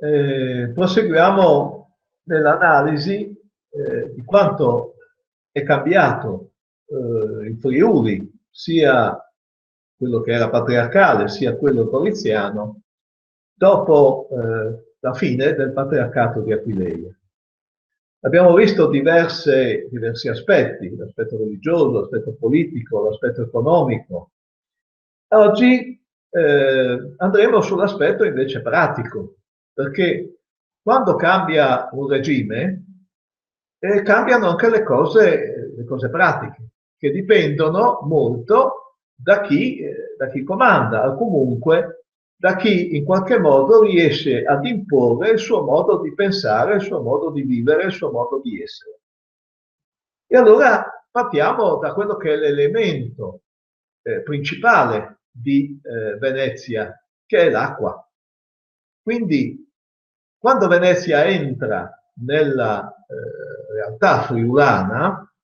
Proseguiamo nell'analisi di quanto è cambiato il Friuli, sia quello che era patriarcale, sia quello poliziano, dopo la fine del patriarcato di Aquileia. Abbiamo visto diversi aspetti, l'aspetto religioso, l'aspetto politico, l'aspetto economico. Oggi andremo sull'aspetto invece pratico, perché quando cambia un regime, cambiano anche le cose pratiche, che dipendono molto da chi comanda, o comunque da chi in qualche modo riesce ad imporre il suo modo di pensare, il suo modo di vivere, il suo modo di essere. E allora partiamo da quello che è l'elemento principale di Venezia, che è l'acqua. Quindi, quando Venezia entra nella realtà friulana,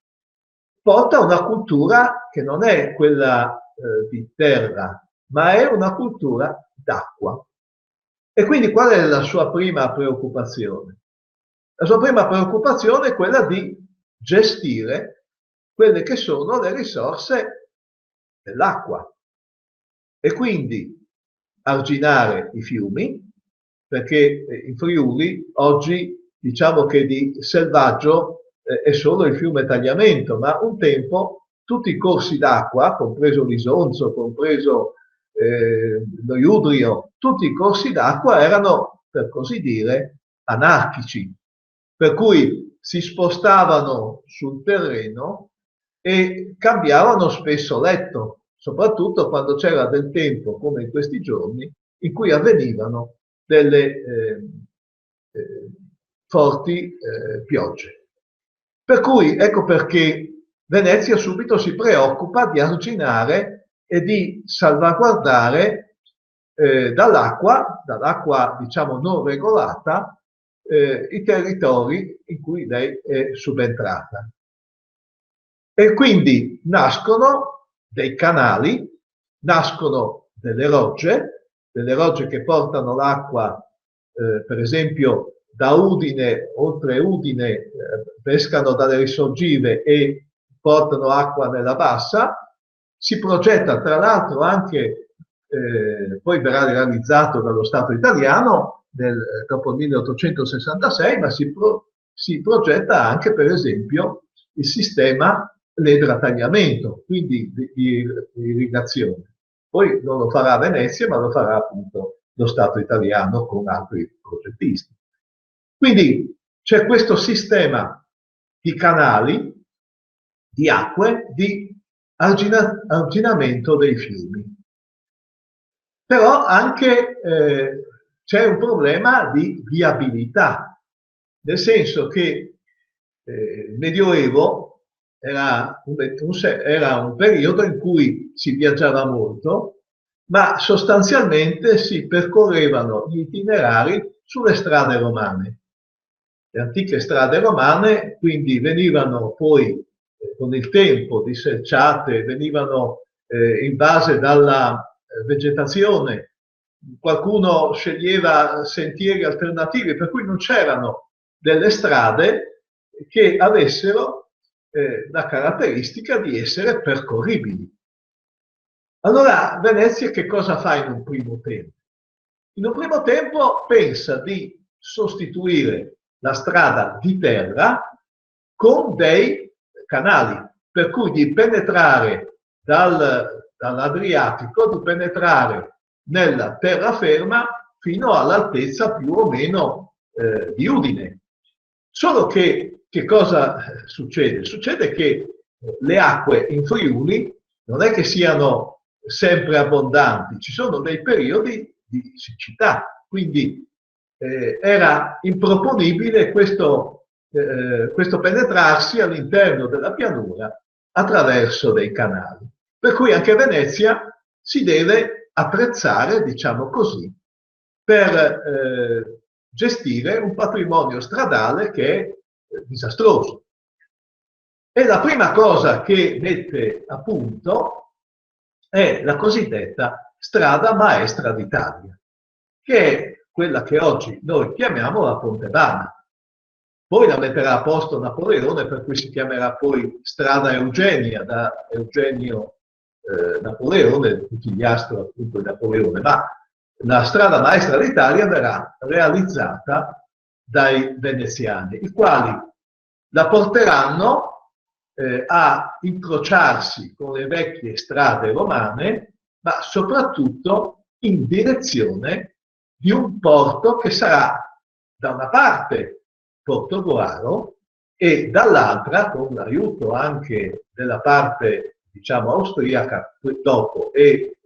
porta una cultura che non è quella di terra, ma è una cultura d'acqua. E quindi qual è la sua prima preoccupazione? La sua prima preoccupazione è quella di gestire quelle che sono le risorse dell'acqua. E quindi arginare i fiumi, perché in Friuli oggi diciamo che di selvaggio è solo il fiume Tagliamento, ma un tempo tutti i corsi d'acqua, compreso l'Isonzo, compreso lo Iudrio, tutti i corsi d'acqua erano, per così dire, anarchici, per cui si spostavano sul terreno e cambiavano spesso letto, soprattutto quando c'era del tempo, come in questi giorni, in cui avvenivano delle forti piogge. Per cui ecco perché Venezia subito si preoccupa di arginare e di salvaguardare dall'acqua diciamo non regolata, i territori in cui lei è subentrata. E quindi nascono dei canali, nascono delle rogge che portano l'acqua, per esempio, da Udine, oltre Udine, pescano dalle risorgive e portano acqua nella bassa. Si progetta tra l'altro anche, poi verrà realizzato dallo Stato italiano dopo il 1866, ma si progetta anche per esempio il sistema l'edratagliamento, quindi di irrigazione. Poi non lo farà Venezia, ma lo farà appunto lo Stato italiano con altri progettisti. Quindi c'è questo sistema di canali, di acque, di arginamento dei fiumi. Però anche c'è un problema di viabilità, nel senso che il Medioevo era un periodo in cui si viaggiava molto, ma sostanzialmente si percorrevano gli itinerari sulle strade romane. Le antiche strade romane quindi venivano poi con il tempo disselciate, venivano invase dalla vegetazione, qualcuno sceglieva sentieri alternativi, per cui non c'erano delle strade che avessero la caratteristica di essere percorribili. Allora Venezia che cosa fa in un primo tempo? In un primo tempo pensa di sostituire la strada di terra con dei canali, per cui di penetrare dall'Adriatico, di penetrare nella terraferma fino all'altezza più o meno di Udine. Solo che cosa succede? Succede che le acque in Friuli non è che siano sempre abbondanti, ci sono dei periodi di siccità, quindi era improponibile questo penetrarsi all'interno della pianura attraverso dei canali. Per cui anche Venezia si deve attrezzare, diciamo così, per gestire un patrimonio stradale che è disastroso. E la prima cosa che mette a punto è la cosiddetta strada maestra d'Italia, che è quella che oggi noi chiamiamo la Ponte Vana. Poi la metterà a posto Napoleone, per cui si chiamerà poi Strada Eugenia, da Eugenio Napoleone, figliastro appunto di Napoleone, ma la strada maestra d'Italia verrà realizzata dai veneziani, i quali la porteranno a incrociarsi con le vecchie strade romane, ma soprattutto in direzione di un porto che sarà da una parte Portogruaro e dall'altra, con l'aiuto anche della parte, diciamo, austriaca dopo e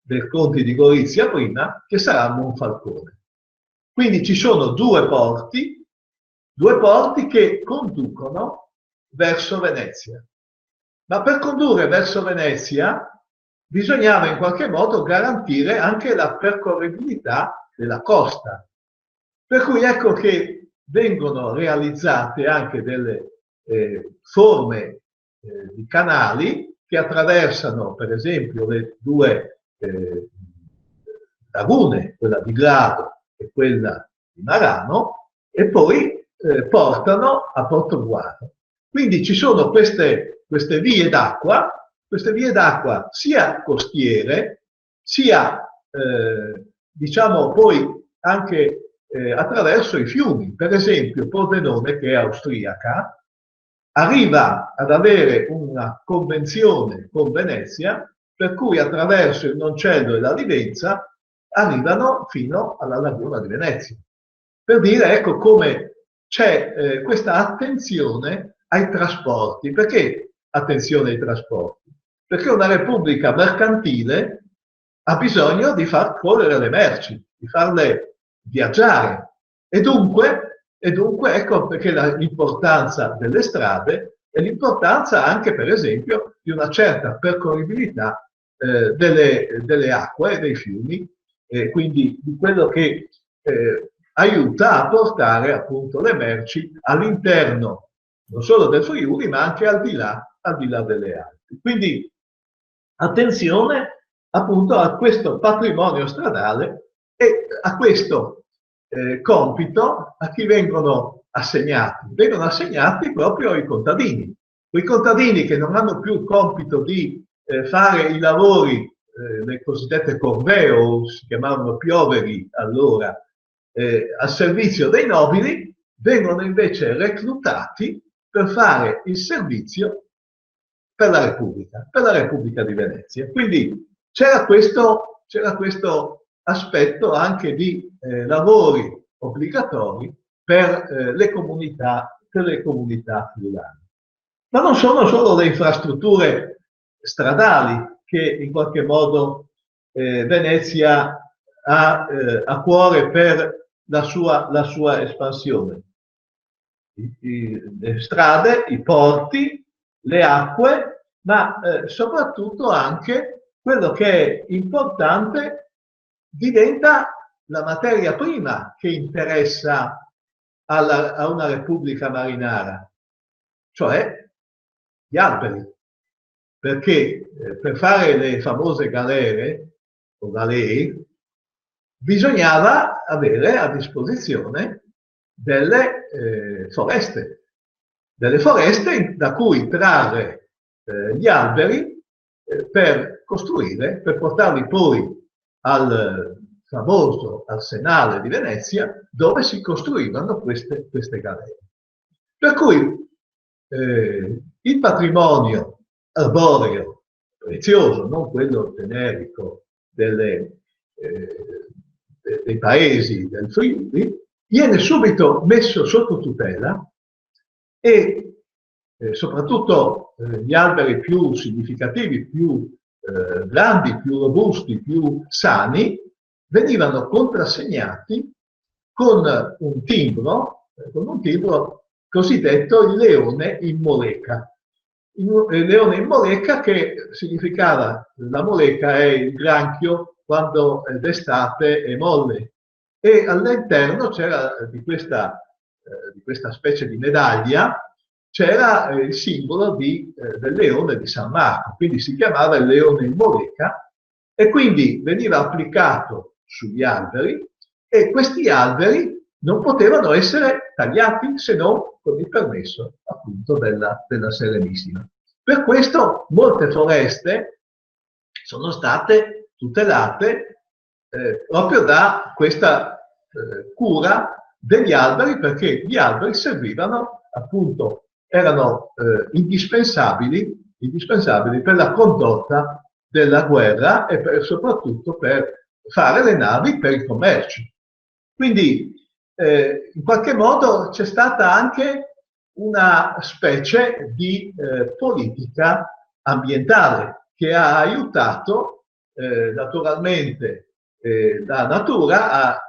del Conte di Gorizia prima, che sarà Monfalcone. Quindi ci sono due porti che conducono verso Venezia. Ma per condurre verso Venezia bisognava in qualche modo garantire anche la percorribilità della costa. Per cui ecco che vengono realizzate anche delle forme di canali che attraversano, per esempio, le due lagune, quella di Grado e quella di Marano, e poi portano a Portogruaro. Quindi ci sono queste vie d'acqua sia costiere, sia diciamo poi anche attraverso i fiumi. Per esempio Pordenone, che è austriaca, arriva ad avere una convenzione con Venezia, per cui attraverso il Noncello e la Livenza arrivano fino alla laguna di Venezia. Per dire, ecco, come c'è questa attenzione ai trasporti. Perché attenzione ai trasporti? Perché una repubblica mercantile ha bisogno di far correre le merci, di farle viaggiare. E dunque ecco perché l'importanza delle strade e l'importanza anche, per esempio, di una certa percorribilità delle acque e dei fiumi, quindi di quello che aiuta a portare appunto le merci all'interno non solo del Friuli, ma anche al di là delle Alpi. Quindi attenzione appunto a questo patrimonio stradale e a questo compito a chi vengono assegnati. Vengono assegnati proprio ai contadini. Quei contadini che non hanno più il compito di fare i lavori, le cosiddette corvée, o si chiamavano pioveri allora, al servizio dei nobili, vengono invece reclutati per fare il servizio per la Repubblica di Venezia. Quindi c'era questo aspetto anche di lavori obbligatori per le comunità friulane. Ma non sono solo le infrastrutture stradali che in qualche modo Venezia ha a cuore per la sua espansione. Le strade, i porti, le acque, ma soprattutto anche quello che è importante diventa la materia prima che interessa a una repubblica marinara, cioè gli alberi. Perché per fare le famose galere o galee bisognava avere a disposizione delle foreste da cui trarre gli alberi per costruire, per portarli poi al famoso arsenale di Venezia, dove si costruivano queste galere. Per cui il patrimonio arboreo prezioso, non quello generico dei paesi del Friuli, viene subito messo sotto tutela e soprattutto gli alberi più significativi, più grandi, più robusti, più sani, venivano contrassegnati con un timbro cosiddetto il leone in moleca. Il leone in moleca, che significava, la moleca è il granchio quando d'estate è molle, e all'interno c'era di questa specie di medaglia, c'era il simbolo del leone di San Marco, quindi si chiamava il leone in moleca, e quindi veniva applicato sugli alberi e questi alberi non potevano essere tagliati se non con il permesso appunto della Serenissima. Per questo molte foreste sono state tutelate proprio da questa cura degli alberi, perché gli alberi servivano appunto, erano indispensabili per la condotta della guerra e soprattutto per fare le navi per il commercio. Quindi in qualche modo c'è stata anche una specie di politica ambientale che ha aiutato naturalmente la natura a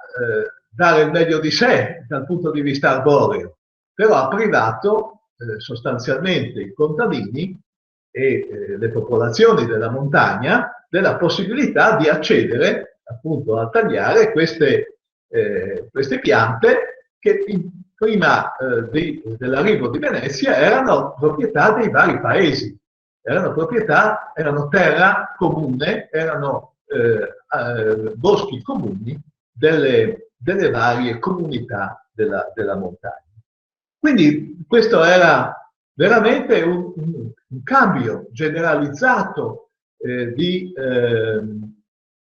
dare il meglio di sé dal punto di vista arboreo, però ha privato sostanzialmente i contadini e le popolazioni della montagna della possibilità di accedere appunto a tagliare queste piante che prima dell'arrivo di Venezia erano proprietà dei vari paesi, erano terra comune, erano boschi comuni delle varie comunità della montagna. Quindi questo era veramente un cambio generalizzato di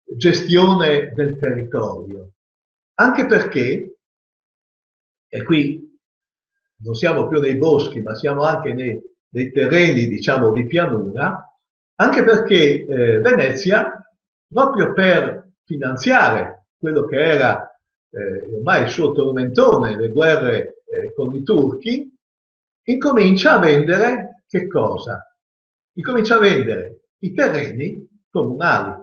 gestione del territorio, anche perché, e qui non siamo più nei boschi, ma siamo anche nei terreni, diciamo, di pianura, anche perché Venezia, proprio per finanziare quello che era ormai il suo tormentone, le guerre con i turchi, incomincia a vendere che cosa? Incomincia a vendere i terreni comunali.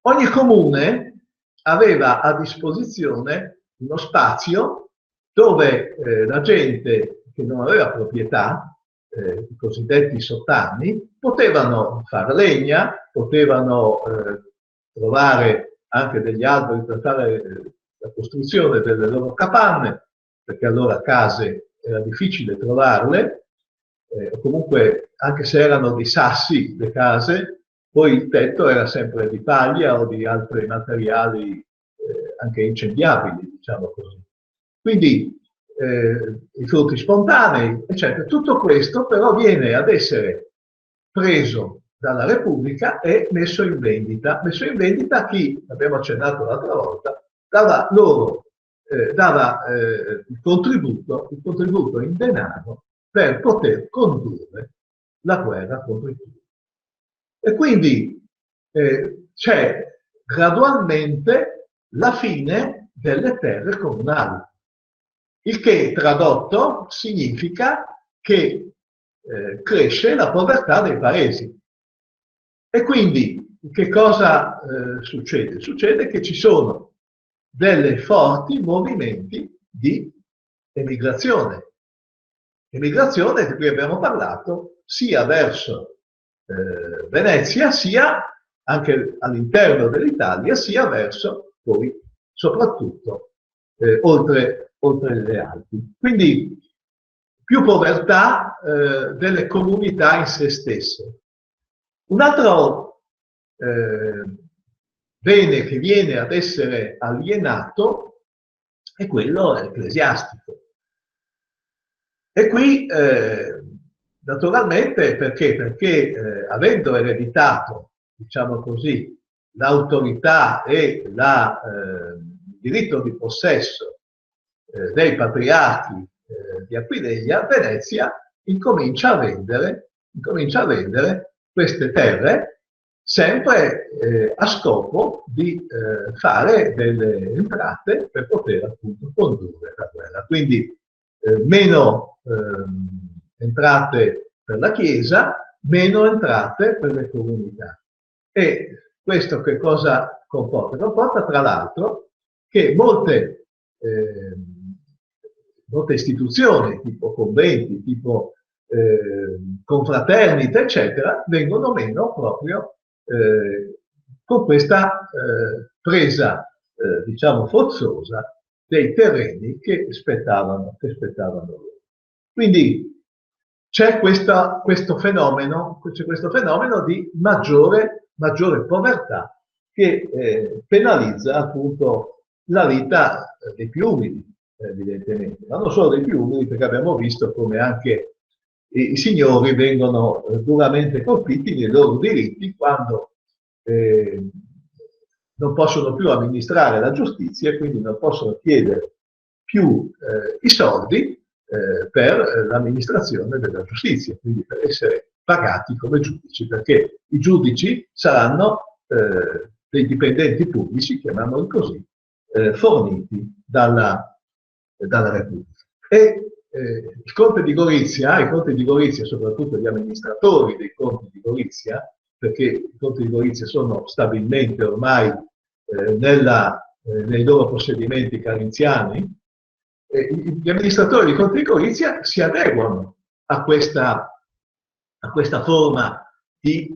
Ogni comune aveva a disposizione uno spazio dove la gente che non aveva proprietà, i cosiddetti sottanni, potevano fare legna, potevano trovare anche degli alberi per fare la costruzione delle loro capanne, perché allora case era difficile trovarle, o comunque anche se erano di sassi le case, poi il tetto era sempre di paglia o di altri materiali anche incendiabili, diciamo così. Quindi i frutti spontanei, eccetera. Tutto questo però viene ad essere preso dalla Repubblica e messo in vendita. Messo in vendita a chi, abbiamo accennato l'altra volta, dava loro il contributo in denaro per poter condurre la guerra contro i turchi. E quindi c'è gradualmente la fine delle terre comunali, il che tradotto significa che cresce la povertà dei paesi. E quindi che cosa succede? Succede che ci sono dei forti movimenti di emigrazione. Emigrazione di cui abbiamo parlato sia verso Venezia, sia anche all'interno dell'Italia, sia verso poi soprattutto oltre le Alpi. Quindi più povertà delle comunità in se stesse. Un altro bene che viene ad essere alienato è quello ecclesiastico. E qui naturalmente perché avendo ereditato, diciamo così, l'autorità e il diritto di possesso dei patriarchi di Aquileia, Venezia incomincia a vendere queste terre sempre a scopo di fare delle entrate per poter appunto condurre la guerra. Quindi meno entrate per la Chiesa, meno entrate per le comunità. E questo che cosa comporta? Comporta tra l'altro che molte istituzioni, tipo conventi, tipo confraternite, eccetera, vengono meno proprio con questa presa, diciamo, forzosa dei terreni che spettavano loro. Quindi c'è questo fenomeno di maggiore povertà che penalizza appunto la vita dei più umili, evidentemente, ma non solo dei più umili, perché abbiamo visto come anche i signori vengono duramente colpiti nei loro diritti quando non possono più amministrare la giustizia e quindi non possono chiedere più i soldi per l'amministrazione della giustizia, quindi per essere pagati come giudici, perché i giudici saranno dei dipendenti pubblici, chiamiamoli così, forniti dalla Repubblica. E i conti di Gorizia, soprattutto gli amministratori dei conti di Gorizia, perché i conti di Gorizia sono stabilmente ormai nei loro possedimenti carinziani, gli amministratori di conti di Gorizia si adeguano a questa forma di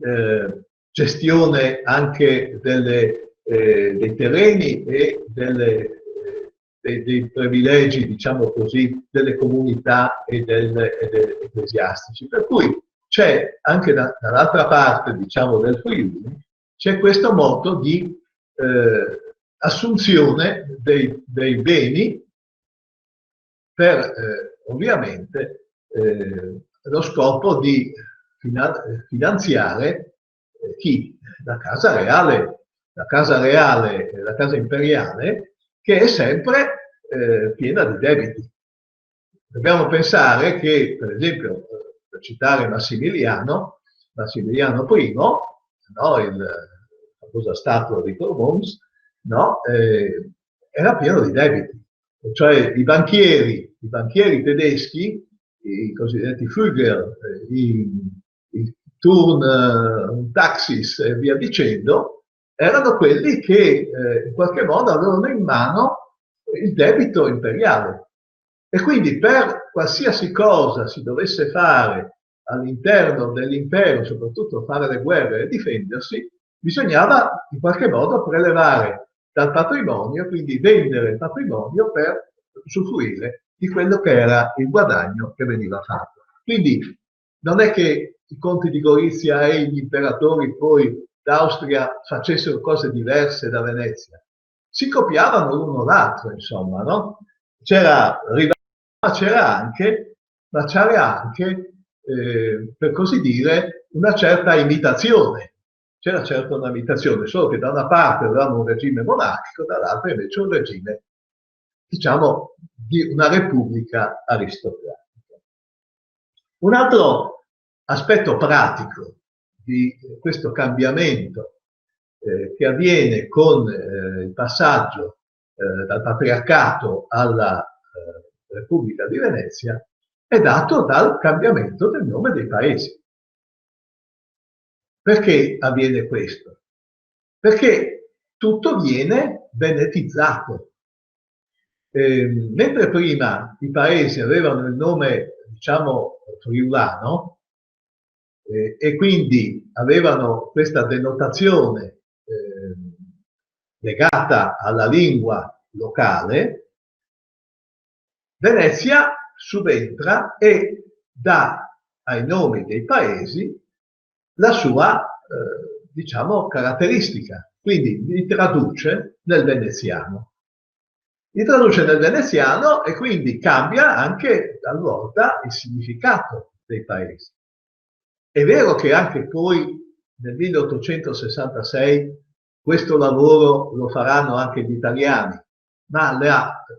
gestione anche dei terreni e dei privilegi, diciamo così, delle comunità e degli ecclesiastici. Per cui c'è anche dall'altra parte, diciamo, del Friuli, c'è questo modo di assunzione dei beni per ovviamente lo scopo di finanziare chi? La casa reale, la casa imperiale, che è sempre piena di debiti. Dobbiamo pensare che, per esempio, per citare Massimiliano I, no, la famosa statua di Corbons, no, era pieno di debiti. Cioè i banchieri tedeschi, i cosiddetti Flügel, i Turn Taxis e via dicendo, erano quelli che in qualche modo avevano in mano il debito imperiale. E quindi per qualsiasi cosa si dovesse fare all'interno dell'impero, soprattutto fare le guerre e difendersi, bisognava in qualche modo prelevare dal patrimonio, quindi vendere il patrimonio per usufruire di quello che era il guadagno che veniva fatto. Quindi non è che i conti di Gorizia e gli imperatori poi d'Austria facessero cose diverse da Venezia, si copiavano l'uno l'altro, insomma, no? Ma c'era anche per così dire, una certa imitazione. C'era certo una imitazione, solo che da una parte avevamo un regime monarchico, dall'altra invece un regime, diciamo, di una repubblica aristocratica. Un altro aspetto pratico di questo cambiamento che avviene con il passaggio dal patriarcato alla Repubblica di Venezia è dato dal cambiamento del nome dei paesi. Perché avviene questo? Perché tutto viene venetizzato. Mentre prima i paesi avevano il nome, diciamo, friulano, e quindi avevano questa denotazione legata alla lingua locale, Venezia subentra e dà ai nomi dei paesi la sua, diciamo, caratteristica. Quindi li traduce nel veneziano. Li traduce nel veneziano e quindi cambia anche talvolta il significato dei paesi. È vero che anche poi nel 1866 questo lavoro lo faranno anche gli italiani, ma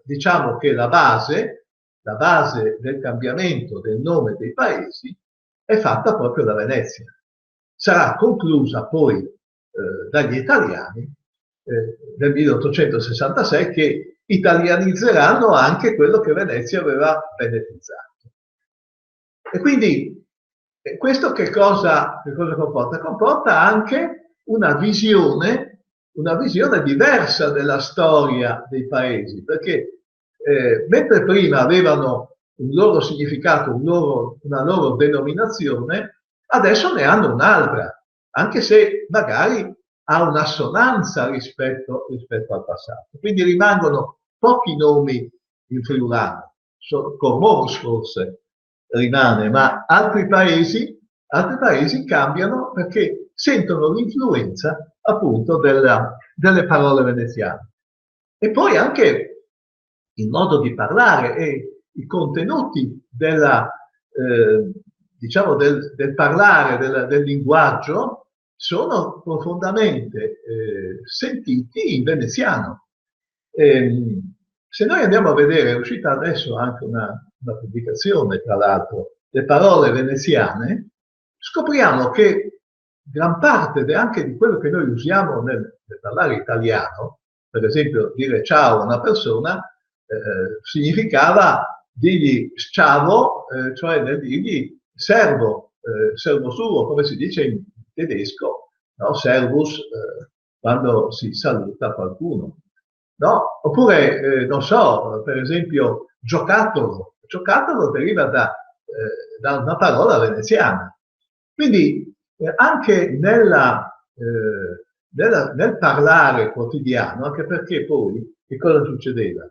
diciamo che la base del cambiamento del nome dei paesi è fatta proprio da Venezia. Sarà conclusa poi dagli italiani nel 1866 che italianizzeranno anche quello che Venezia aveva venetizzato. E quindi questo che cosa comporta? Comporta anche una visione diversa della storia dei paesi, perché mentre prima avevano un loro significato, una loro denominazione, adesso ne hanno un'altra, anche se magari ha un'assonanza rispetto al passato. Quindi rimangono pochi nomi in friulano, Cormons forse rimane, ma altri paesi cambiano perché sentono l'influenza appunto delle parole veneziane. E poi anche il modo di parlare e i contenuti diciamo del parlare, del linguaggio, sono profondamente sentiti in veneziano. Se noi andiamo a vedere, è uscita adesso anche una pubblicazione, tra l'altro, le parole veneziane, scopriamo che gran parte anche di quello che noi usiamo nel parlare italiano, per esempio dire ciao a una persona, significava dirgli ciao, cioè nel dirgli servo, servo suo, come si dice in tedesco, no? Servus, quando si saluta qualcuno. No? Oppure, non so, per esempio, giocattolo. Giocattolo deriva da una parola veneziana. Quindi anche nel parlare quotidiano, anche perché poi che cosa succedeva?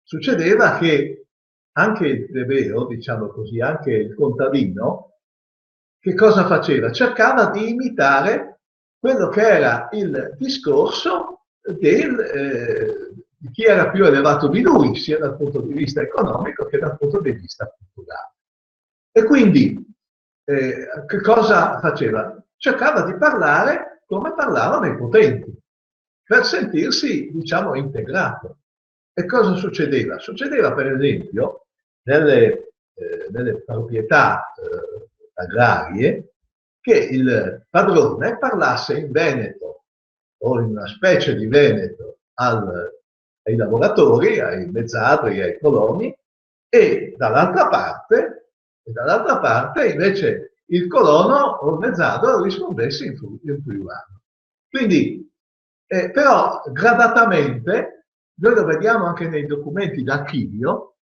Succedeva che anche il plebeo, diciamo così, anche il contadino, che cosa faceva? Cercava di imitare quello che era il discorso di chi era più elevato di lui, sia dal punto di vista economico che dal punto di vista culturale. E quindi che cosa faceva? Cercava di parlare come parlavano i potenti, per sentirsi, diciamo, integrato. E cosa succedeva? Succedeva, per esempio, nelle proprietà agrarie, che il padrone parlasse in veneto o in una specie di veneto ai lavoratori, ai mezzadri, ai coloni, e dall'altra parte invece il colono o il mezzadro rispondesse in friulano. Quindi, però gradatamente, noi lo vediamo anche nei documenti d'archivio,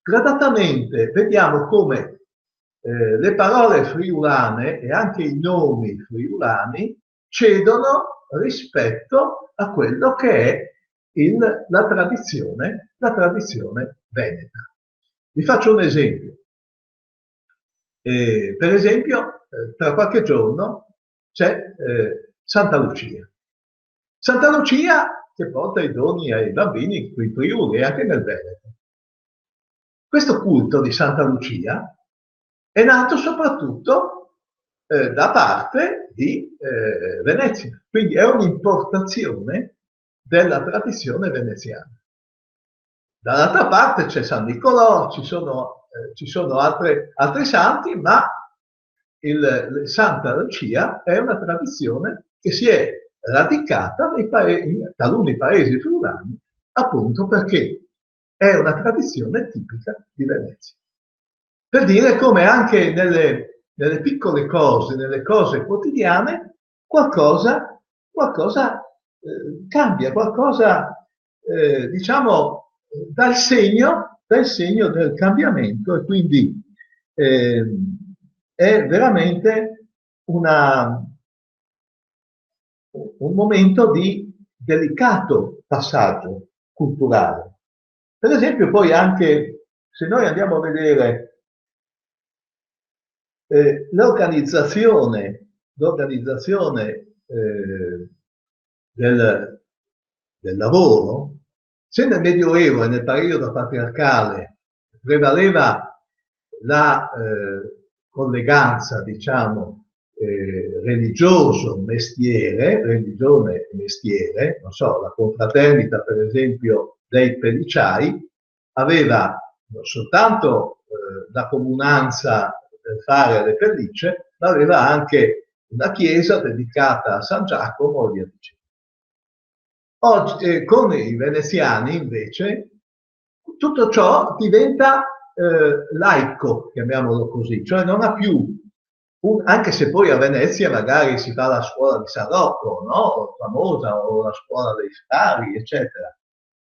gradatamente vediamo come le parole friulane e anche i nomi friulani cedono rispetto a quello che è la tradizione veneta. Vi faccio un esempio. Per esempio, tra qualche giorno c'è Santa Lucia. Santa Lucia che porta i doni ai bambini qui in Friuli e anche nel Veneto. Questo culto di Santa Lucia è nato soprattutto da parte di Venezia, quindi è un'importazione della tradizione veneziana. Dall'altra parte c'è San Nicolò, ci sono altri santi, ma il Santa Lucia è una tradizione che si è radicata in taluni paesi friulani, appunto perché è una tradizione tipica di Venezia. Per dire come anche nelle piccole cose, nelle cose quotidiane, qualcosa cambia, qualcosa, diciamo, dà il segno del cambiamento, e quindi è veramente un momento di delicato passaggio culturale. Per esempio, poi anche se noi andiamo a vedere l'organizzazione del lavoro, se nel Medioevo e nel periodo patriarcale prevaleva la colleganza, diciamo, religione e mestiere, non so, la confraternita, per esempio, dei pellicciai, aveva non soltanto la comunanza del fare le pellicce, ma aveva anche una chiesa dedicata a San Giacomo e via dicendo. Oggi, con i veneziani, invece, tutto ciò diventa laico, chiamiamolo così, cioè non ha più, anche se poi a Venezia magari si fa la scuola di San Rocco, no? Famosa, o la scuola dei Frari, eccetera,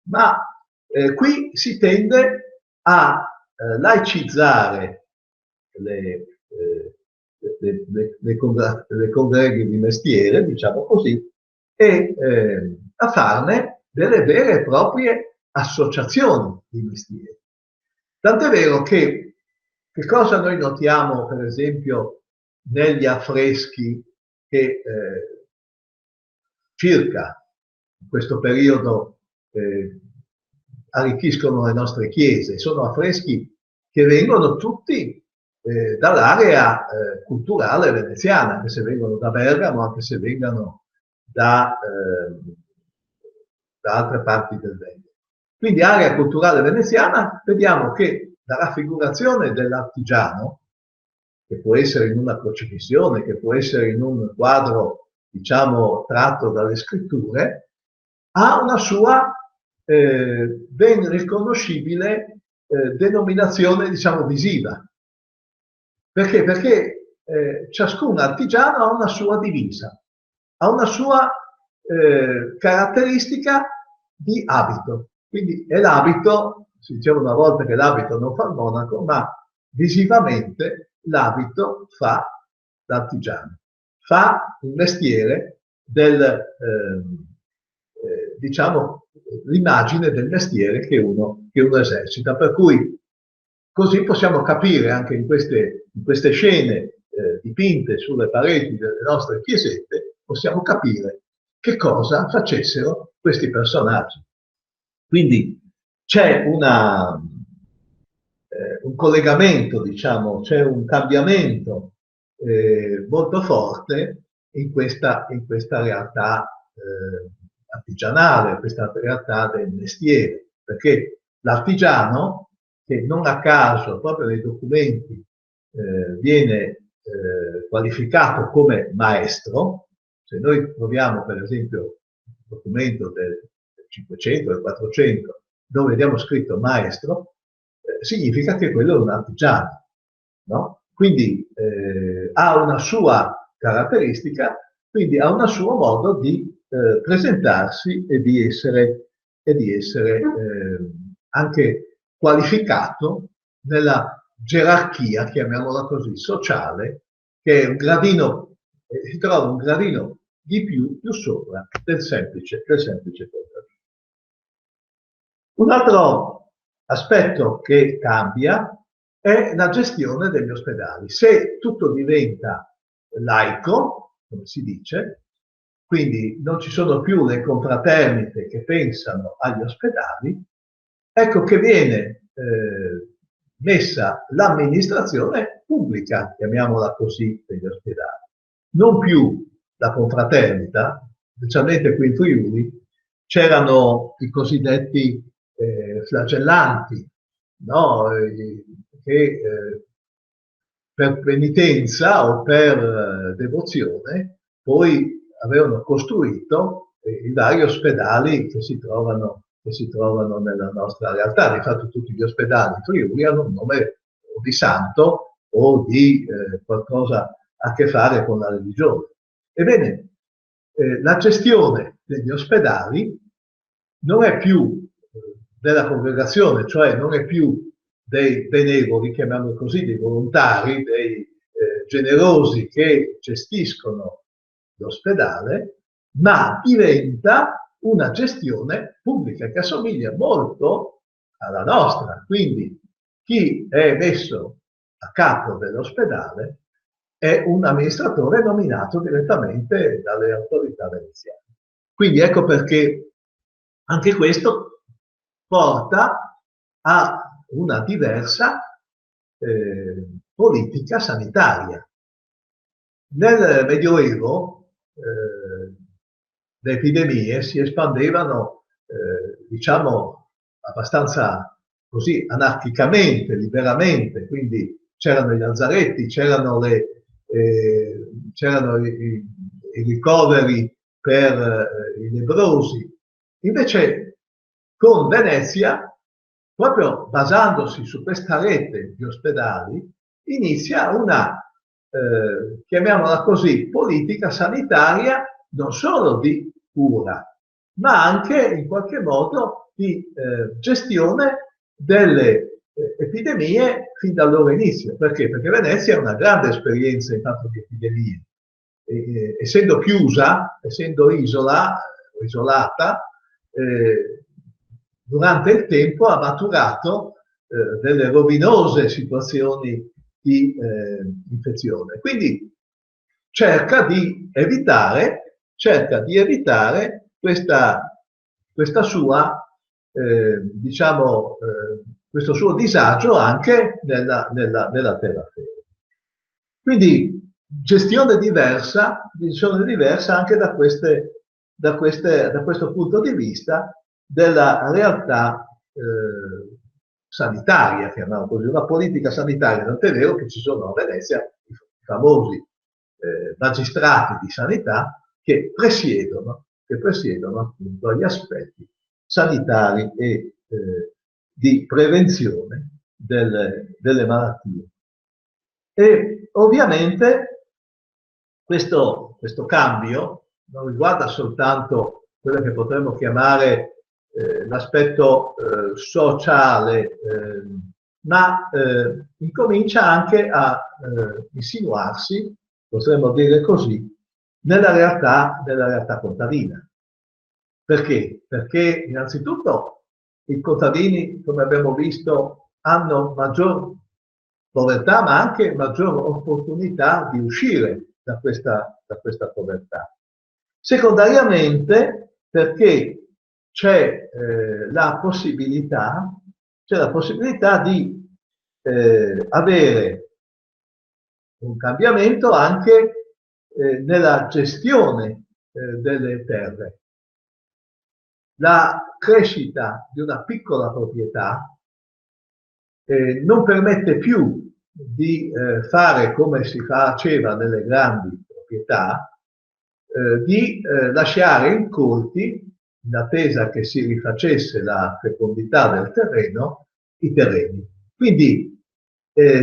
ma qui si tende a laicizzare le congreghi di mestiere, diciamo così, e a farne delle vere e proprie associazioni di mestieri. Tant'è vero che cosa noi notiamo, per esempio, negli affreschi che circa in questo periodo arricchiscono le nostre chiese, sono affreschi che vengono tutti dall'area culturale veneziana, anche se vengono da Bergamo, anche se vengono da altre parti del Veneto. Quindi area culturale veneziana, vediamo che la raffigurazione dell'artigiano, che può essere in una crocifissione, che può essere in un quadro, diciamo, tratto dalle scritture, ha una sua ben riconoscibile denominazione, diciamo, visiva. Perché? Perché ciascun artigiano ha una sua divisa, ha una sua caratteristica di abito. Quindi è l'abito, si diceva una volta che l'abito non fa il monaco, ma visivamente l'abito fa l'artigiano, fa il mestiere diciamo, l'immagine del mestiere che uno esercita. Per cui così possiamo capire anche in queste scene dipinte sulle pareti delle nostre chiesette, possiamo capire che cosa facessero questi personaggi. Quindi c'è un collegamento, diciamo, c'è un cambiamento molto forte in questa realtà artigianale, questa realtà del mestiere, perché l'artigiano, che non a caso proprio nei documenti viene qualificato come maestro, se noi troviamo per esempio un documento del 500, del 400, dove vediamo scritto maestro, significa che quello è un artigiano, no? Quindi ha una sua caratteristica, quindi ha un suo modo di presentarsi e di essere anche qualificato nella gerarchia, chiamiamola così, sociale, che è un gradino, si trova un gradino di più sopra del semplice contadino. Un altro aspetto che cambia è la gestione degli ospedali. Se tutto diventa laico, come si dice, quindi non ci sono più le confraternite che pensano agli ospedali, ecco che viene messa l'amministrazione pubblica, chiamiamola così, degli ospedali. Non più la confraternita, specialmente qui in Friuli, c'erano i cosiddetti flagellanti, no? Che per penitenza o per devozione poi avevano costruito i vari ospedali che si trovano nella nostra realtà. Infatti tutti gli ospedali Friuli hanno un nome o di santo o di qualcosa a che fare con la religione. Ebbene, la gestione degli ospedali non è più della congregazione, cioè non è più dei benevoli, chiamiamoli così, dei volontari, dei generosi che gestiscono l'ospedale, ma diventa una gestione pubblica che assomiglia molto alla nostra. Quindi chi è messo a capo dell'ospedale è un amministratore nominato direttamente dalle autorità veneziane. Quindi ecco perché anche questo porta a una diversa politica sanitaria. Nel Medioevo le epidemie si espandevano, diciamo, abbastanza così anarchicamente, liberamente, quindi c'erano i lazzaretti, c'erano i ricoveri per i lebbrosi. Invece con Venezia, proprio basandosi su questa rete di ospedali, inizia una, chiamiamola così, politica sanitaria non solo di cura, ma anche in qualche modo di gestione delle epidemie fin dal loro inizio. Perché? Perché Venezia ha una grande esperienza in fatto di epidemie. Essendo chiusa, essendo isolata, durante il tempo ha maturato delle rovinose situazioni di infezione. Quindi cerca di evitare questa sua diciamo, questo suo disagio anche nella terraferma. Quindi gestione diversa anche da questo punto di vista della realtà sanitaria, chiamiamola così, una politica sanitaria. Tant'è vero che ci sono a Venezia i famosi magistrati di sanità che presiedono appunto gli aspetti sanitari e di prevenzione delle malattie. E ovviamente questo cambio non riguarda soltanto quello che potremmo chiamare l'aspetto sociale, ma incomincia anche a insinuarsi, potremmo dire così, nella realtà contadina. Perché? Perché innanzitutto i contadini, come abbiamo visto, hanno maggior povertà, ma anche maggior opportunità di uscire da questa povertà. Secondariamente, perché c'è la possibilità di avere un cambiamento anche nella gestione delle terre. La crescita di una piccola proprietà non permette più di fare come si faceva nelle grandi proprietà, di lasciare incolti, in attesa che si rifacesse la fecondità del terreno, i terreni. Quindi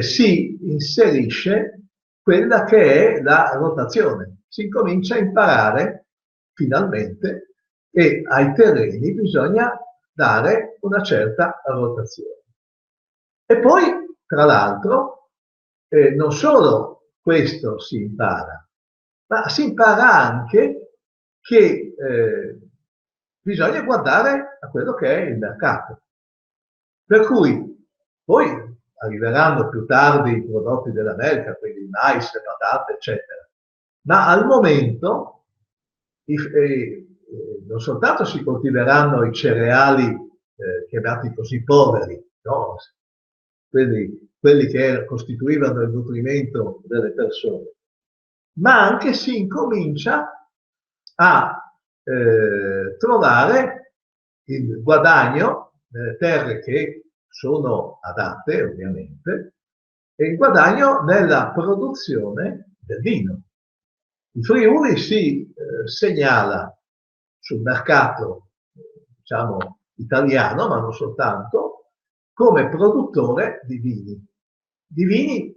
si inserisce quella che è la rotazione. Si incomincia a imparare finalmente che ai terreni bisogna dare una certa rotazione. E poi, tra l'altro, non solo questo si impara, ma si impara anche che bisogna guardare a quello che è il mercato. Per cui poi arriveranno più tardi i prodotti dell'America, quindi mais, patate, eccetera. Ma al momento non soltanto si coltiveranno i cereali chiamati così poveri, no? quelli che costituivano il nutrimento delle persone, ma anche si incomincia a trovare il guadagno nelle terre che sono adatte, ovviamente, e il guadagno nella produzione del vino. Il Friuli si segnala sul mercato, diciamo, italiano, ma non soltanto, come produttore di vini di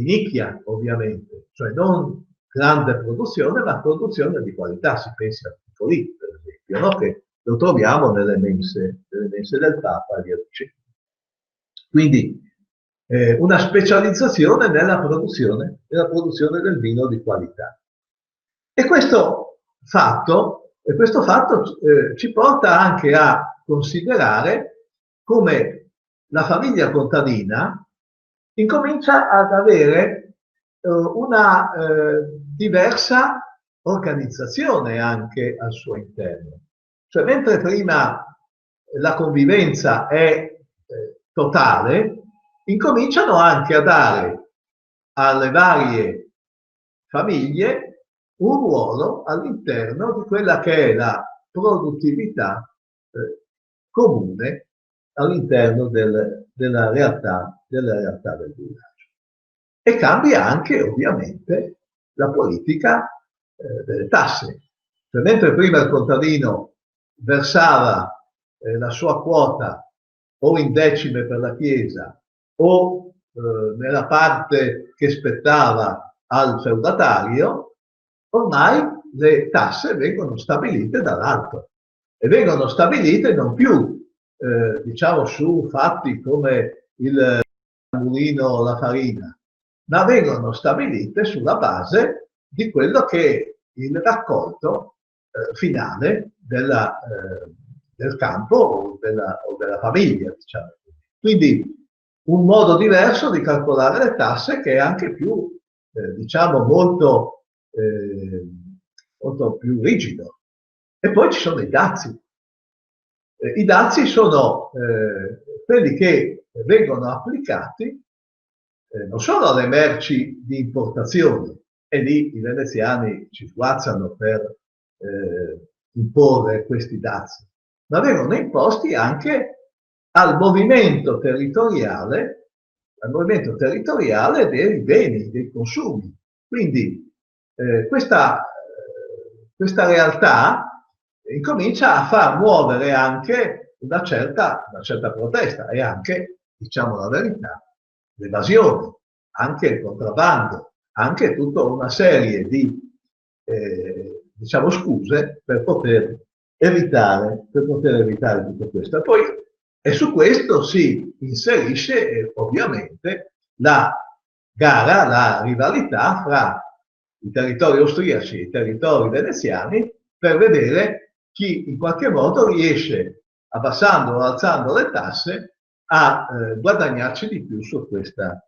nicchia, ovviamente, cioè non grande produzione, ma produzione di qualità. Si pensa al Tifoli, per esempio, no? Che lo troviamo nelle mense del Papa e via dicendo. Quindi una specializzazione nella produzione del vino di qualità. E questo fatto ci porta anche a considerare come la famiglia contadina incomincia ad avere una diversa organizzazione anche al suo interno. Cioè, mentre prima la convivenza è totale, incominciano anche a dare alle varie famiglie un ruolo all'interno di quella che è la produttività comune all'interno della realtà del villaggio. E cambia anche ovviamente la politica delle tasse. Cioè, mentre prima il contadino versava la sua quota o in decime per la Chiesa o nella parte che spettava al feudatario, ormai le tasse vengono stabilite dall'alto e vengono stabilite non più diciamo su fatti come il mulino, la farina, ma vengono stabilite sulla base di quello che è il raccolto finale del campo o della famiglia, diciamo. Quindi un modo diverso di calcolare le tasse che è anche più, diciamo, molto più rigido. E poi ci sono i dazi. I dazi sono quelli che vengono applicati non solo alle merci di importazione, e lì i veneziani ci sguazzano per imporre questi dazi, ma vengono imposti anche al movimento territoriale dei beni, dei consumi. Quindi questa realtà incomincia a far muovere anche una certa protesta e anche, diciamo la verità, l'evasione, anche il contrabbando, anche tutta una serie di diciamo scuse per poter evitare tutto questo. E poi su questo si inserisce ovviamente la gara, la rivalità fra i territori austriaci e i territori veneziani per vedere chi in qualche modo riesce, abbassando o alzando le tasse, a guadagnarci di più su questa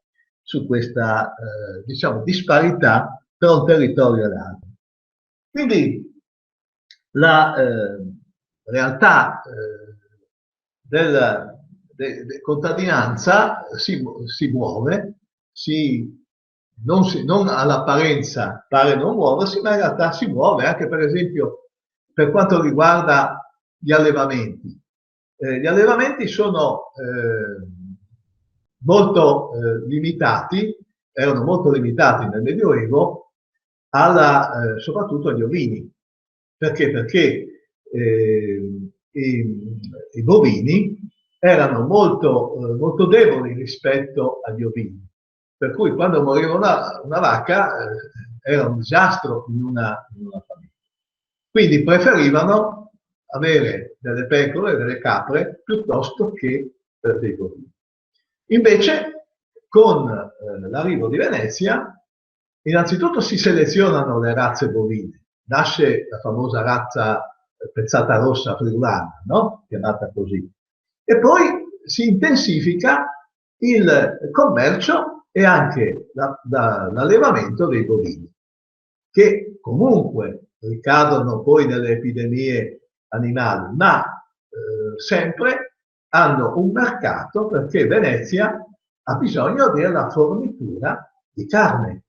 diciamo, disparità tra un territorio e l'altro. Quindi la realtà della contadinanza si muove, non all'apparenza pare non muoversi, ma in realtà si muove anche per esempio per quanto riguarda gli allevamenti. Gli allevamenti sono molto limitati, erano molto limitati nel Medioevo, soprattutto agli ovini. Perché? Perché i bovini erano molto deboli rispetto agli ovini. Per cui quando moriva una vacca era un disastro in una famiglia. Quindi preferivano avere delle pecore, delle capre, piuttosto che dei bovini. Invece, con l'arrivo di Venezia, innanzitutto si selezionano le razze bovine. Nasce la famosa razza pezzata rossa friulana, no? Chiamata così. E poi si intensifica il commercio e anche l'allevamento dei bovini, che comunque ricadono poi nelle epidemie animali, ma sempre hanno un mercato perché Venezia ha bisogno della fornitura di carne.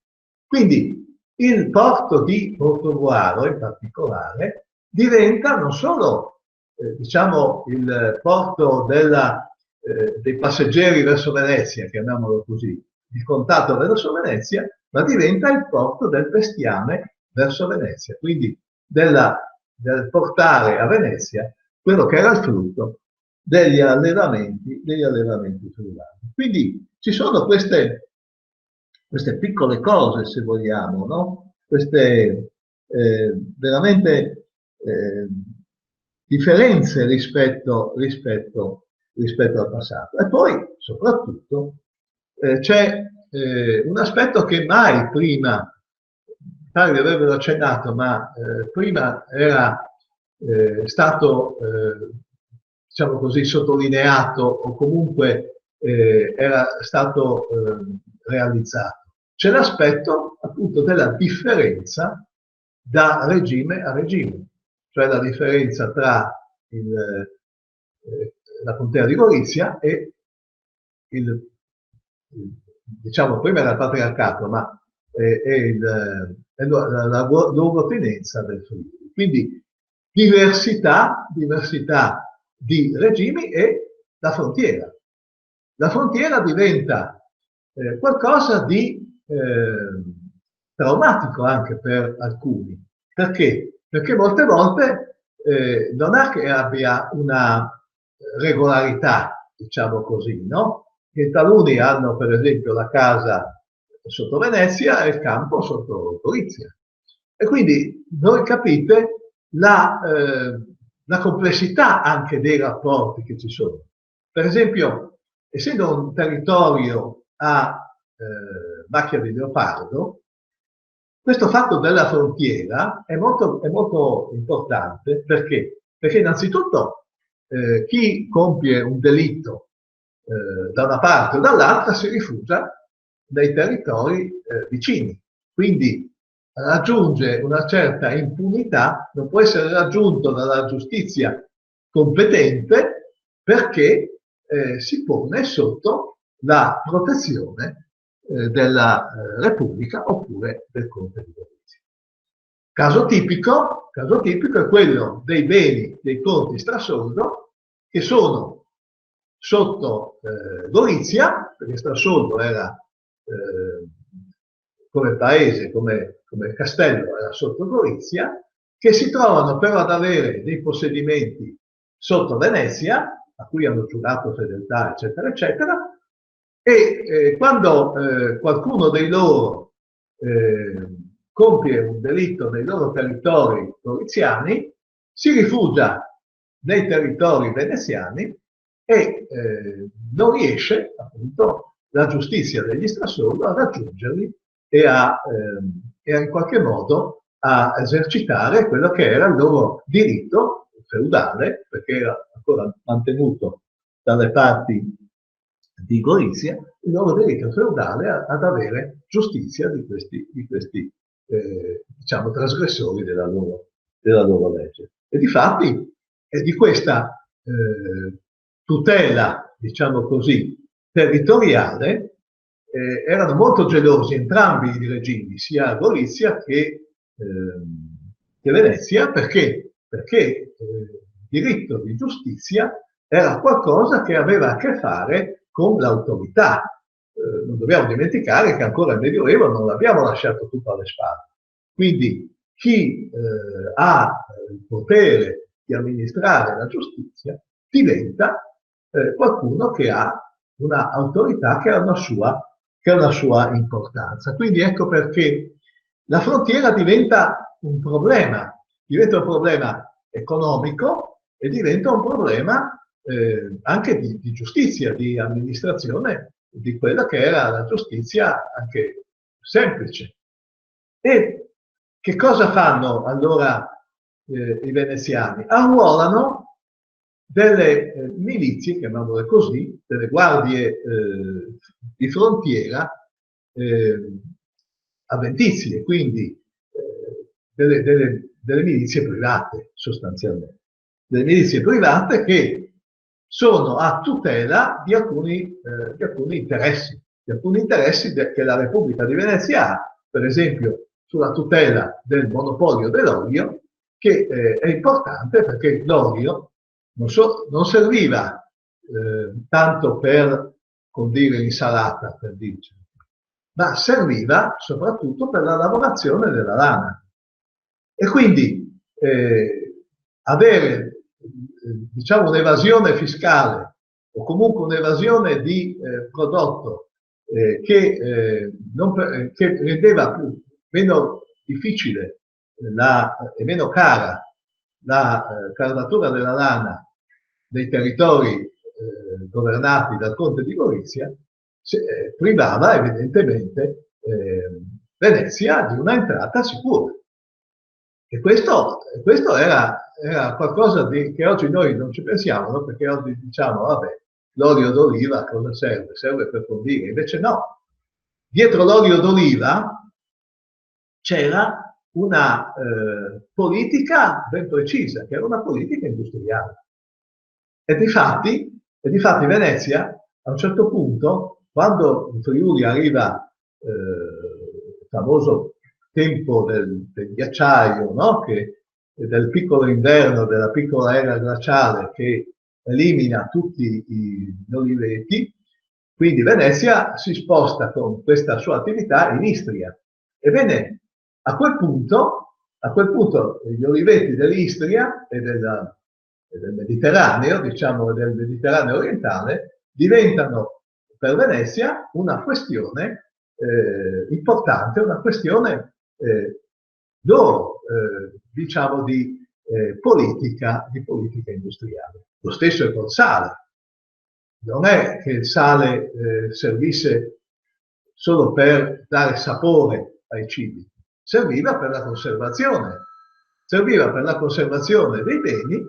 Quindi il porto di Portogruaro in particolare diventa non solo diciamo il porto dei passeggeri verso Venezia, chiamiamolo così, il contatto verso Venezia, ma diventa il porto del bestiame verso Venezia, quindi del portare a Venezia quello che era il frutto degli allevamenti friulani. Quindi ci sono queste piccole cose, se vogliamo, no? Queste veramente differenze rispetto al passato. E poi, soprattutto, c'è un aspetto che mai prima, pare di avervelo accennato, ma prima era stato, diciamo così, sottolineato o comunque era stato realizzato. C'è l'aspetto appunto della differenza da regime a regime, cioè la differenza tra la contea di Gorizia e diciamo prima era il patriarcato, ma la luogotenenza del Friuli. Quindi diversità di regimi e la frontiera. La frontiera diventa qualcosa di traumatico anche per alcuni. Perché? Perché molte volte non è che abbia una regolarità, diciamo così, no? Che taluni hanno per esempio la casa sotto Venezia e il campo sotto Gorizia. E quindi voi capite la complessità anche dei rapporti che ci sono. Per esempio, essendo un territorio a macchia di leopardo, questo fatto della frontiera è molto importante perché? Perché innanzitutto chi compie un delitto da una parte o dall'altra si rifugia nei territori vicini. Quindi raggiunge una certa impunità, non può essere raggiunto dalla giustizia competente perché si pone sotto la protezione della Repubblica oppure del Conte di Gorizia. Caso tipico è quello dei beni dei conti Strassoldo che sono sotto Gorizia, perché Strassoldo era come paese, come castello, era sotto Gorizia, che si trovano però ad avere dei possedimenti sotto Venezia, a cui hanno giurato fedeltà, eccetera, eccetera, e quando qualcuno dei loro compie un delitto nei loro territori goriziani, si rifugia nei territori veneziani e non riesce, appunto, la giustizia degli Strassoldo a raggiungerli e a in qualche modo a esercitare quello che era il loro diritto feudale, perché era ancora mantenuto dalle parti di Gorizia, il loro diritto feudale ad avere giustizia di questi diciamo, trasgressori della loro legge. E difatti di questa tutela, diciamo così, territoriale, erano molto gelosi entrambi i regimi, sia Gorizia che Venezia, perché il diritto di giustizia era qualcosa che aveva a che fare con l'autorità. Non dobbiamo dimenticare che ancora il Medioevo non l'abbiamo lasciato tutto alle spalle. Quindi chi ha il potere di amministrare la giustizia diventa qualcuno che ha un'autorità che ha una sua importanza. Quindi ecco perché la frontiera diventa un problema economico e diventa un problema anche di giustizia, di amministrazione di quella che era la giustizia anche semplice. E che cosa fanno allora i veneziani? Arruolano delle milizie, chiamiamole così, delle guardie di frontiera avventizie, quindi delle milizie private sostanzialmente. Delle milizie private che sono a tutela di alcuni interessi che la Repubblica di Venezia ha, per esempio sulla tutela del monopolio dell'olio, che è importante perché l'olio non serviva tanto per condire l'insalata, per dirci, ma serviva soprattutto per la lavorazione della lana. E quindi avere diciamo un'evasione fiscale o comunque un'evasione di prodotto che rendeva meno difficile e meno cara la carnatura della lana nei territori governati dal Conte di Gorizia, privava evidentemente Venezia di una entrata sicura. E questo era qualcosa che oggi noi non ci pensiamo, no? Perché oggi diciamo, vabbè, l'olio d'oliva cosa serve? Serve per condire. Invece no. Dietro l'olio d'oliva c'era una politica ben precisa, che era una politica industriale. E difatti Venezia, a un certo punto, quando in Friuli arriva il famoso tempo del ghiacciaio, no? Del piccolo inverno, della piccola era glaciale che elimina tutti gli oliveti, quindi Venezia si sposta con questa sua attività in Istria. Ebbene, a quel punto gli oliveti dell'Istria e del Mediterraneo, diciamo del Mediterraneo orientale, diventano per Venezia una questione importante, una questione diciamo di politica industriale. Lo stesso è col sale. Non è che il sale servisse solo per dare sapore ai cibi, serviva per la conservazione dei beni,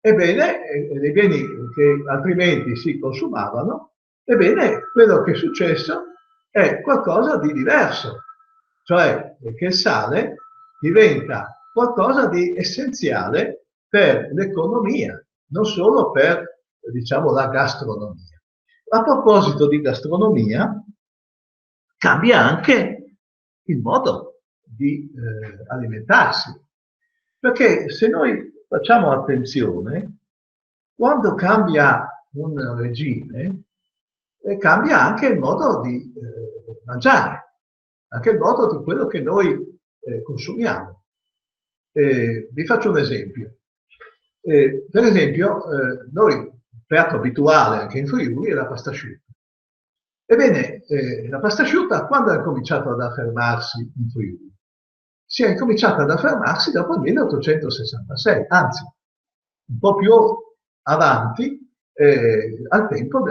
dei beni che altrimenti si consumavano. Ebbene, quello che è successo è qualcosa di diverso, cioè che il sale diventa qualcosa di essenziale per l'economia non solo per, diciamo, la gastronomia. A proposito di gastronomia, cambia anche il modo di alimentarsi, perché se noi facciamo attenzione, quando cambia un regime, cambia anche il modo di mangiare, anche il modo di quello che noi consumiamo. Vi faccio un esempio. Per esempio, noi, il piatto abituale anche in Friuli è la pasta asciutta. Ebbene, la pasta asciutta quando ha cominciato ad affermarsi in Friuli? Si è incominciata ad affermarsi dopo il 1866, anzi, un po' più avanti, al tempo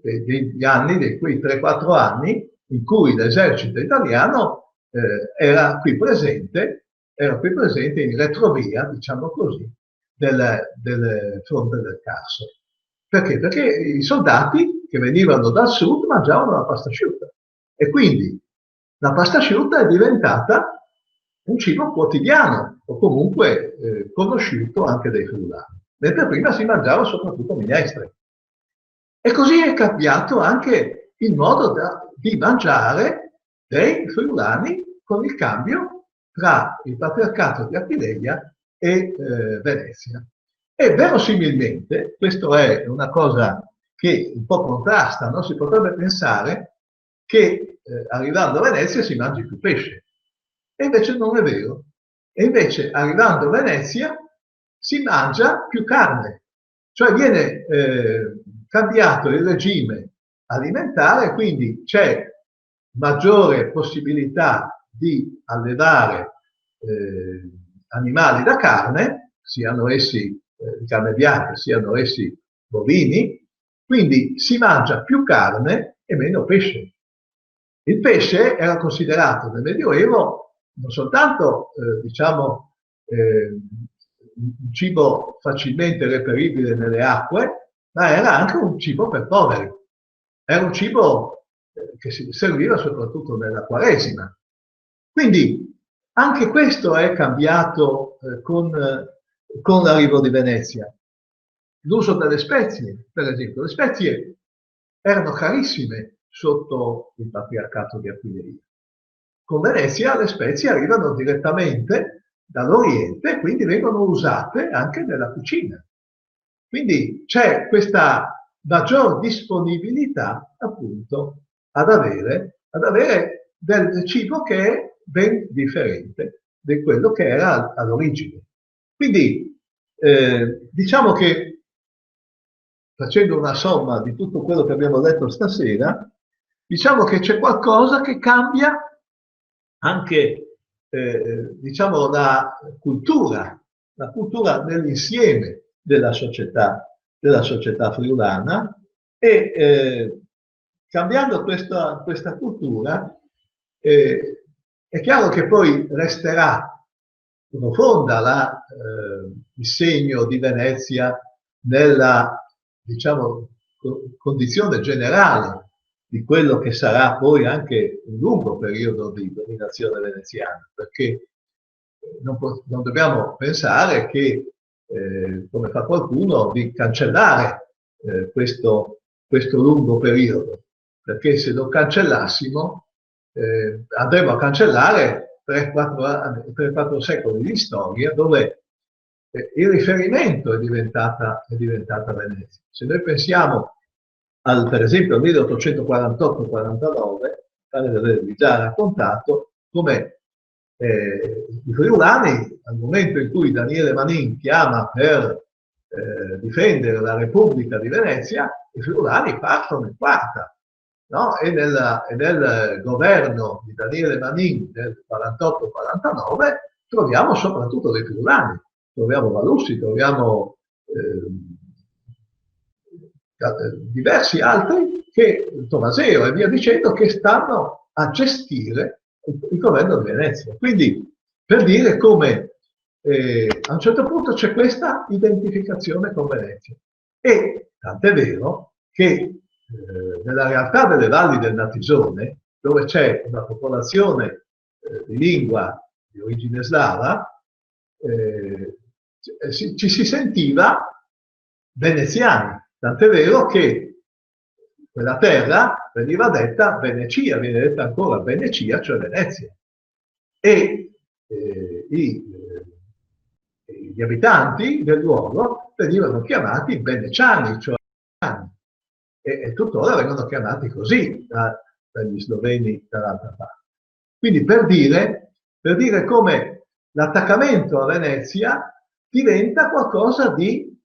degli anni, di quei 3-4 anni, in cui l'esercito italiano era qui presente in retrovia, diciamo così, del fronte del Carso. Perché? Perché i soldati che venivano dal sud mangiavano la pasta asciutta e quindi la pasta asciutta è diventata un cibo quotidiano o comunque conosciuto anche dai friulani, mentre prima si mangiava soprattutto minestre. E così è cambiato anche il modo di mangiare dei friulani con il cambio tra il patriarcato di Aquileia e Venezia. E verosimilmente, questa è una cosa che un po' contrasta, no? Si potrebbe pensare che arrivando a Venezia si mangi più pesce. E invece non è vero. E invece arrivando a Venezia si mangia più carne. Cioè viene cambiato il regime alimentare, quindi c'è maggiore possibilità di allevare animali da carne, siano essi di carne bianca, siano essi bovini, quindi si mangia più carne e meno pesce. Il pesce era considerato nel Medioevo non soltanto, diciamo, un cibo facilmente reperibile nelle acque, ma era anche un cibo per poveri. Era un cibo che si serviva soprattutto nella Quaresima. Quindi anche questo è cambiato con l'arrivo di Venezia. L'uso delle spezie, per esempio. Le spezie erano carissime sotto il patriarcato di Aquileia. Con Venezia le spezie arrivano direttamente dall'Oriente e quindi vengono usate anche nella cucina. Quindi c'è questa maggior disponibilità appunto ad avere del cibo che è ben differente di quello che era all'origine. Quindi diciamo che facendo una somma di tutto quello che abbiamo detto stasera, diciamo che c'è qualcosa che cambia anche diciamo la cultura nell'insieme della società friulana e cambiando questa cultura è chiaro che poi resterà profonda il segno di Venezia nella, diciamo, condizione generale di quello che sarà poi anche un lungo periodo di dominazione veneziana, perché non dobbiamo pensare che, come fa qualcuno, di cancellare questo lungo periodo, perché se lo cancellassimo andremo a cancellare 3-4 secoli di storia dove il riferimento è diventata Venezia. Se noi pensiamo per esempio al 1848-49, pare di avervi già raccontato come i friulani, al momento in cui Daniele Manin chiama per difendere la Repubblica di Venezia, i friulani partono in quarta. No? E nel governo di Daniele Manin del 48-49 troviamo soprattutto dei friulani, troviamo Valussi, troviamo diversi altri che Tomaseo e via dicendo che stanno a gestire il governo di Venezia. Quindi per dire come a un certo punto c'è questa identificazione con Venezia. E tant'è vero che nella realtà delle valli del Natisone, dove c'è una popolazione di lingua di origine slava, ci si sentiva veneziani, tant'è vero che quella terra veniva detta Venecia, viene detta ancora Venecia, cioè Venezia. E gli abitanti del luogo venivano chiamati veneciani, cioè e tuttora vengono chiamati così dagli sloveni dall'altra parte. Quindi per dire come l'attaccamento a Venezia diventa qualcosa di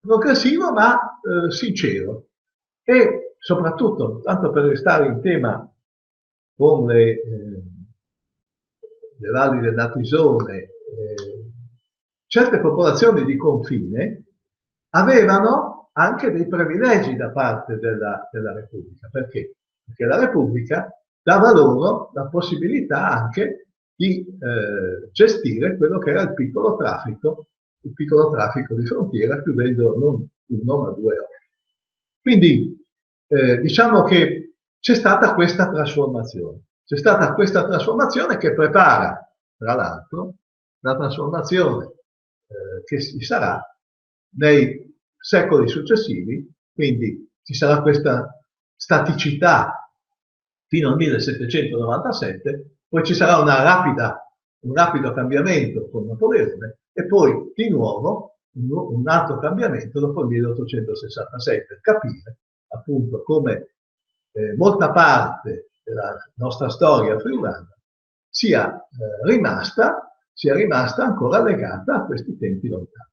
progressivo ma sincero. E soprattutto, tanto per restare in tema con le valli del Natisone, certe popolazioni di confine avevano anche dei privilegi da parte della Repubblica. Perché? Perché la Repubblica dava loro la possibilità anche di gestire quello che era il piccolo traffico di frontiera, chiudendo non uno ma 2 occhi. Quindi diciamo che c'è stata questa trasformazione. C'è stata questa trasformazione che prepara, tra l'altro, la trasformazione che ci sarà nei secoli successivi, quindi ci sarà questa staticità fino al 1797, poi ci sarà un rapido cambiamento con Napoleone e poi di nuovo un altro cambiamento dopo il 1866, per capire appunto come molta parte della nostra storia friulana sia rimasta ancora legata a questi tempi lontani.